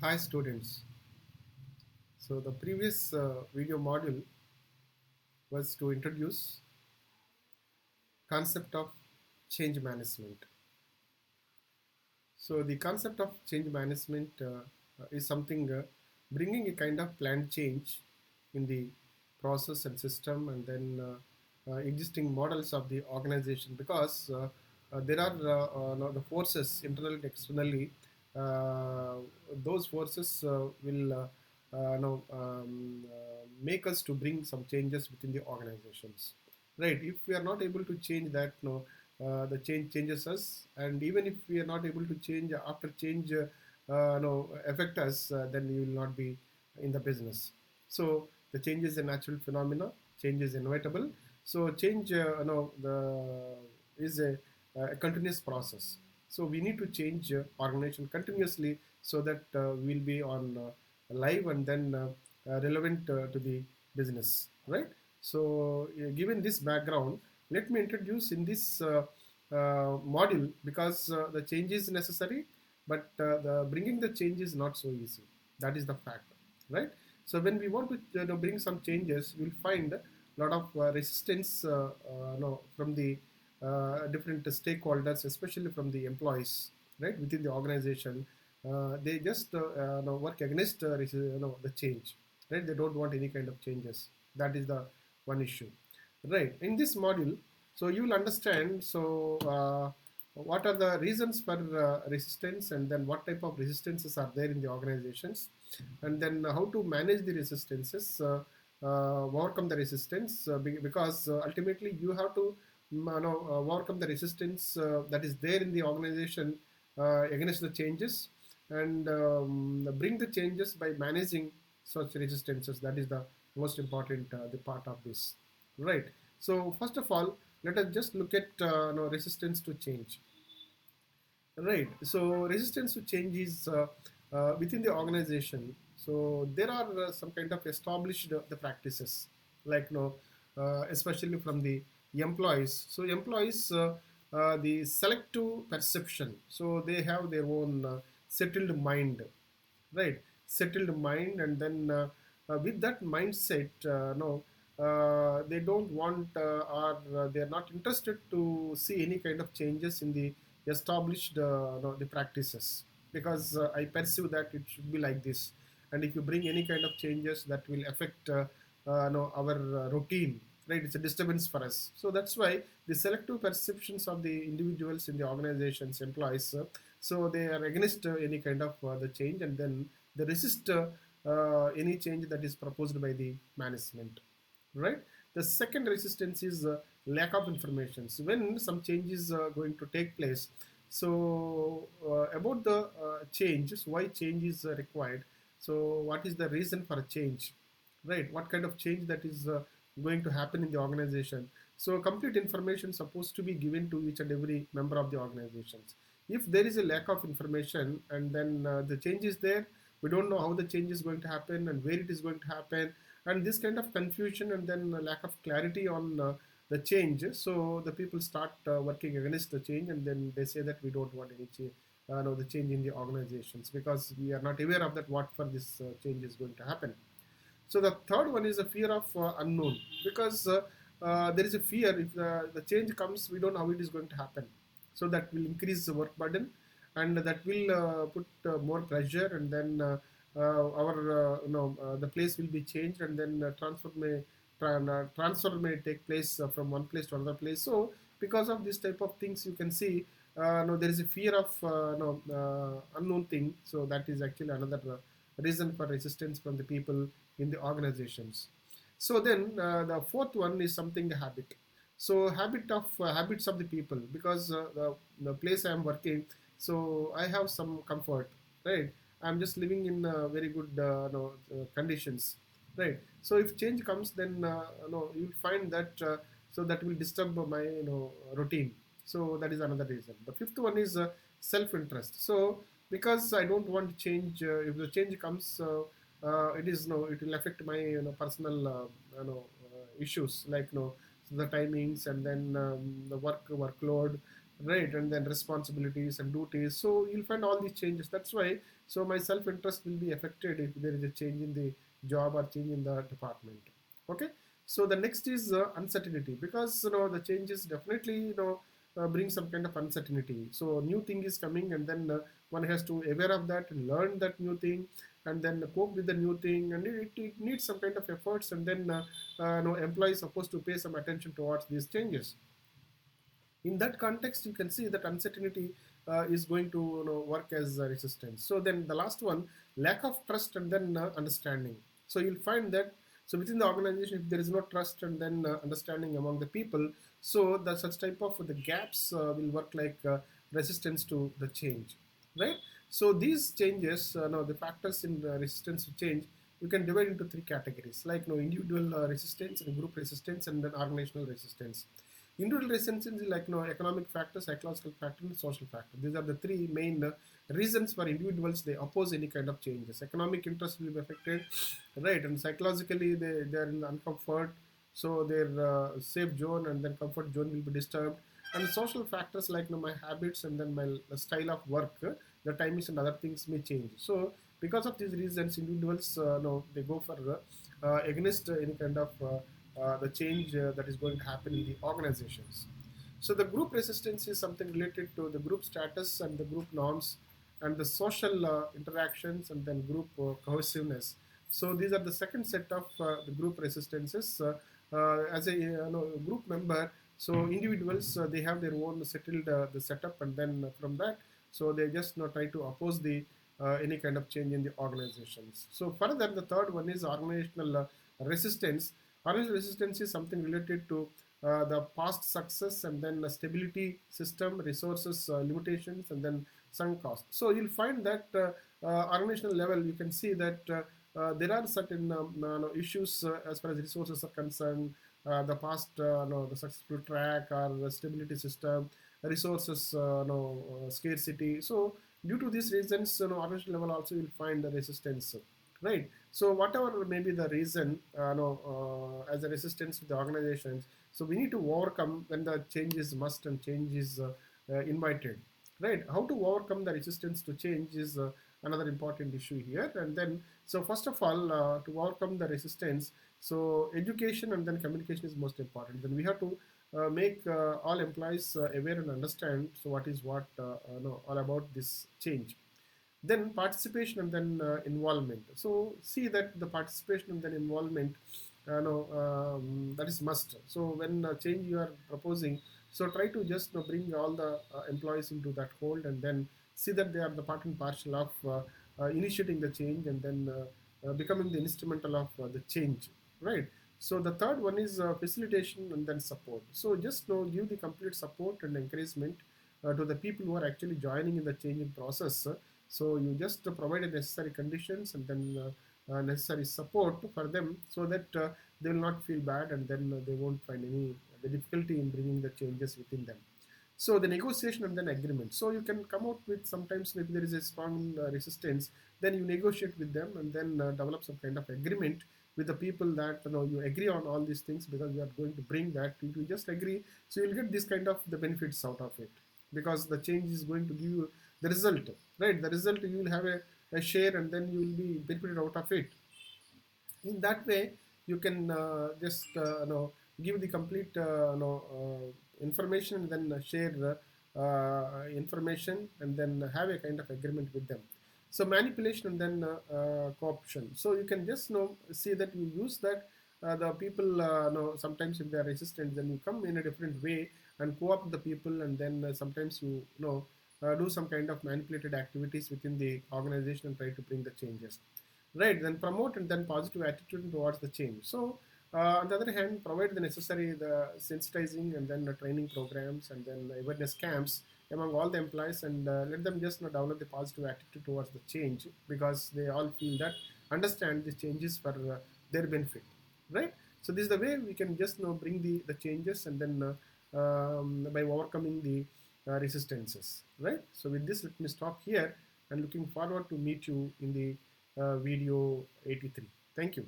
Hi students. So the previous video module was to introduce concept of change management. So the concept of change management is something bringing a kind of planned change in the process and system and then existing models of the organization because there are the forces internally and externally. Uh, those forces will make us to bring some changes within the organizations, right? If we are not able to change that, the change changes us, and even if we are not able to change after change affect us, then we will not be in the business. So the change is a natural phenomena, change is inevitable. So change is a continuous process. So we need to change organization continuously so that we'll be on live and then relevant to the business, right? So given this background, let me introduce in this module, because the change is necessary, but the bringing the change is not so easy. That is the fact, right? So when we want to bring some changes, we'll find a lot of resistance from the different stakeholders, especially from the employees, right, within the organization. They just work against the change, right? They don't want any kind of changes. That is the one issue, right? In this module, so you will understand, so what are the reasons for resistance, and then what type of resistances are there in the organizations, and then how to manage the resistances, overcome the resistance, because ultimately you have to overcome the resistance that is there in the organization against the changes, and bring the changes by managing such resistances. That is the most important the part of this, right? So first of all, let us just look at resistance to change. Right. So resistance to change is within the organization. So there are some kind of established the practices, like especially from the employees. So employees, the selective perception. So they have their own settled mind, right? Settled mind, and then with that mindset, no, they don't want or they are not interested to see any kind of changes in the established the practices, because I perceive that it should be like this, and if you bring any kind of changes that will affect our routine, right, it's a disturbance for us. So that's why the selective perceptions of the individuals in the organizations, employees, so they are against any kind of the change, and then they resist any change that is proposed by the management, right? The second resistance is lack of information. So when some change is going to take place, so about the changes, why change is required, so what is the reason for a change, right? What kind of change that is going to happen in the organization. So complete information supposed to be given to each and every member of the organizations. If there is a lack of information, and then the change is there, we don't know how the change is going to happen and where it is going to happen, and this kind of confusion and then lack of clarity on the change, so the people start working against the change, and then they say that we don't want any change, no, the change in the organizations, because we are not aware of that what for this change is going to happen. So the third one is a fear of unknown, because there is a fear, if the change comes, we don't know how it is going to happen. So that will increase the work burden, and that will put more pressure, and then our the place will be changed, and then transfer may take place from one place to another place. So because of this type of things, you can see no, there is a fear of unknown thing. So that is actually another reason for resistance from the people in the organizations. So then the fourth one is something the habit. So habits of the people, because the place I am working, so I have some comfort, right? I'm just living in very good conditions, right? So if change comes, then you'll find that so that will disturb my routine. So that is another reason. The fifth one is self-interest. So because I don't want to change, if the change comes, it is no, it will affect my personal issues, like the timings, and then the workload, right? And then responsibilities and duties. So you'll find all these changes. That's why, so my self-interest will be affected if there is a change in the job or change in the department. Okay. So the next is uncertainty, because the changes definitely bring some kind of uncertainty. So new thing is coming, and then one has to aware of that and learn that new thing, and then cope with the new thing, and it needs some kind of efforts, and then employees supposed to pay some attention towards these changes. In that context, you can see that uncertainty is going to work as a resistance. So then the last one, lack of trust and then understanding. So you'll find that, so within the organization, if there is no trust and then understanding among the people, so the such type of the gaps will work like resistance to the change, right? So these changes, no, the factors in resistance to change, you can divide into three categories, like individual resistance and group resistance and then organizational resistance. Individual resistance is like economic factor, psychological factor, and social factor. These are the three main reasons for individuals they oppose any kind of changes. Economic interest will be affected, right? And psychologically they are in uncomfort, so their safe zone and then comfort zone will be disturbed. And social factors like my habits and then my style of work, the timings and other things may change. So because of these reasons, individuals no, they go for against any kind of the change that is going to happen in the organizations. So the group resistance is something related to the group status and the group norms and the social interactions and then group cohesiveness. So these are the second set of the group resistances. As a group member, so individuals they have their own settled the setup, and then from that, so they just try to oppose the any kind of change in the organizations. So further, the third one is organizational resistance. Organizational resistance is something related to the past success and then stability system, resources limitations, and then sunk cost. So you'll find that organizational level, you can see that there are certain issues as far as resources are concerned, the past, the successful track or the stability system, resources, scarcity. So due to these reasons, organizational level also you'll find the resistance, right? So whatever may be the reason, as a resistance to the organizations, so we need to overcome when the change is must and change is invited, right? How to overcome the resistance to change is another important issue here. And then, so first of all, to overcome the resistance, so education and then communication is most important. Then we have to make all employees aware and understand so what is what all about this change. Then participation and then involvement. So see that the participation and then involvement, that is must. So when change you are proposing, so try to just bring all the employees into that fold, and then see that they are the part and parcel of initiating the change, and then becoming the instrumental of the change, right? So the third one is facilitation and then support. So just give the complete support and encouragement to the people who are actually joining in the changing process. So you just provide the necessary conditions and then necessary support for them, so that they will not feel bad, and then they won't find any the difficulty in bringing the changes within them. So the negotiation and then agreement. So you can come out with, sometimes maybe there is a strong resistance, then you negotiate with them, and then develop some kind of agreement with the people that you agree on all these things, because you are going to bring that. If you just agree, so you'll get this kind of the benefits out of it, because the change is going to give you the result, right? The result, you will have a share, and then you will be benefited out of it. In that way, you can just give the complete information, and then share information, and then have a kind of agreement with them. So manipulation and then co-option. So you can just see that you use that the people sometimes if they are resistant, then you come in a different way and co-opt the people, and then sometimes do some kind of manipulated activities within the organization and try to bring the changes, right? Then promote and then positive attitude towards the change. So on the other hand, provide the necessary the sensitizing and then the training programs and then awareness camps among all the employees, and let them just develop the positive attitude towards the change, because they all feel that understand the changes for their benefit, right? So this is the way we can just bring the changes, and then by overcoming the resistances, right? So with this, let me stop here, and looking forward to meet you in the video 83. Thank you.